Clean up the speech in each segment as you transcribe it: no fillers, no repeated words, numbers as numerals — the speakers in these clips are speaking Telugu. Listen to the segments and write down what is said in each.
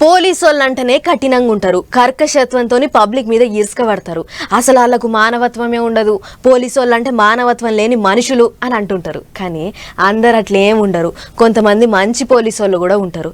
పోలీసు వాళ్ళంటేనే కఠినంగా ఉంటారు, కర్కశత్వంతో పబ్లిక్ మీద ఈర్స్కబడతారు. అసలు వాళ్ళకు మానవత్వమే ఉండదు. పోలీసు వాళ్ళంటే మానవత్వం లేని మనుషులు అని అంటుంటారు. కానీ అందరు అట్లేం ఉండరు. కొంతమంది మంచి పోలీసు వాళ్ళు కూడా ఉంటారు.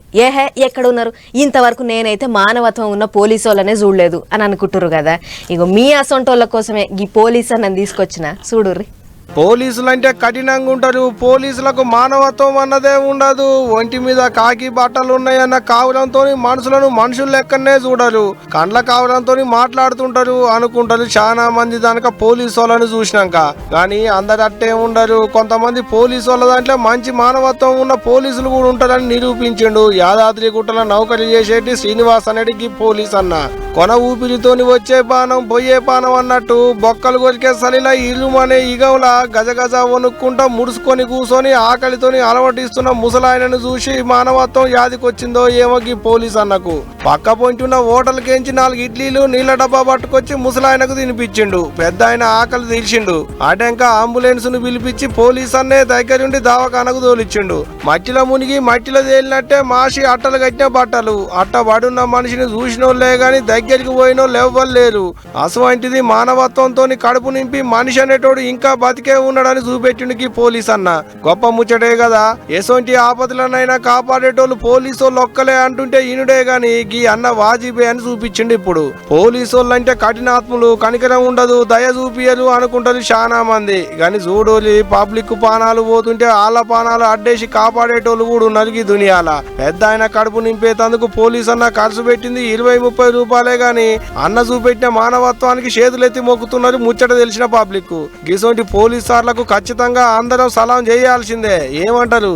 ఎక్కడ ఉన్నారు? ఇంతవరకు నేనైతే మానవత్వం ఉన్న పోలీసు వాళ్ళనే చూడలేదు అని అనుకుంటారు కదా. ఇగో మీ అసొంటోళ్ళ కోసమే ఈ పోలీసు అన్నది తీసుకొచ్చిన చూడుర్రి. పోలీసులు అంటే కఠినంగా ఉంటారు. పోలీసులకు మానవత్వం అన్నదే ఉండదు. ఒంటి మీద కాకి బట్టలు ఉన్నాయన్న కావులంతో మనుషులను మనుషులు లెక్కనే చూడరు. కండ్ల కావులంతో మాట్లాడుతుంటారు అనుకుంటారు చాలా మంది దానిక పోలీసు వాళ్ళని చూసినాక. కానీ అందరు అట్టే ఉండరు. కొంతమంది పోలీసు వాళ్ళ దాంట్లో మంచి మానవత్వం ఉన్న పోలీసులు కూడా ఉంటారని నిరూపించిండు యాదాద్రి గుట్టల నౌకరీ చేసేటి శ్రీనివాస్ అనేటికి పోలీస్ అన్న. కొన ఊపిరితోని వచ్చే పానం పోయే పానం అన్నట్టు బొక్కలు కొరికే సలిలా ఇల్లుమనే ఇగంలా గజగజ వణుక్కుంటా ముడుచుకొని కూర్చొని ఆకలితోని అలవటిస్తున్న ముసలాయనను చూసి మానవత్వం యాదికొచ్చిందో ఏమో ఈ పోలీస్ అన్నకు. పక్క పొంటున్న హోటల్కేంచి 4 ఇడ్లీలు నీళ్ల డబ్బా పట్టుకొచ్చి ముసలాయనకు తినిపించిండు. పెద్ద ఆయన ఆకలి తీర్చిండు. అటెంక అంబులెన్స్ ను పిలిపించి పోలీస్ అన్నే దగ్గరుండి దవాఖానకు తోలిచ్చిండు. మట్టిలో మునిగి మట్టిలో తేలినట్టే మాసి అట్టలు కట్టిన బట్టలు. అట్ట పడున్న మనిషిని చూసినోళ్లే గాని దగ్గరికి పోయినోళ్ళు ఎవ్వలేరు. అసవంటిది మానవత్వంతో కడుపు నింపి మనిషి అనేటోడు ఇంకా బతికే ఉన్నాడని చూపెట్టిండుకి పోలీస్ అన్న. గొప్ప ముచ్చటే కదా. ఎసొంటి ఆపదలనైనా కాపాడేటోళ్ళు పోలీసు వాళ్ళు ఒక్కలే అంటుంటే ఈనుడే గాని గీ అన్న వాజిబే అని చూపించిండు. ఇప్పుడు పోలీసు వాళ్ళు అంటే కఠినాత్ములు, కనికరం ఉండదు, దయ చూపియరు అనుకుంటారు చాలా మంది. కానీ చూడోలి పబ్లిక్ పానాలు పోతుంటే ఆళ్ళ పానాలు అడ్డేసి కాపాడేటోళ్ళు కూడా ఉన్నారు ఈ దునియాల. పెద్ద ఆయన కడుపు నింపేతందుకు పోలీస్ అన్న ఖర్చు పెట్టింది 20-30 రూపాయలే గాని అన్న చూపెట్టిన మానవత్వానికి చేతులెత్తి మొక్కుతున్నారు ముచ్చట తెలిసిన పబ్లిక్. గిసొంటి పోలీస్ సార్లకు ఖచ్చితంగా అందరం సలాం చేయాల్సిందే. ఏమంటారు?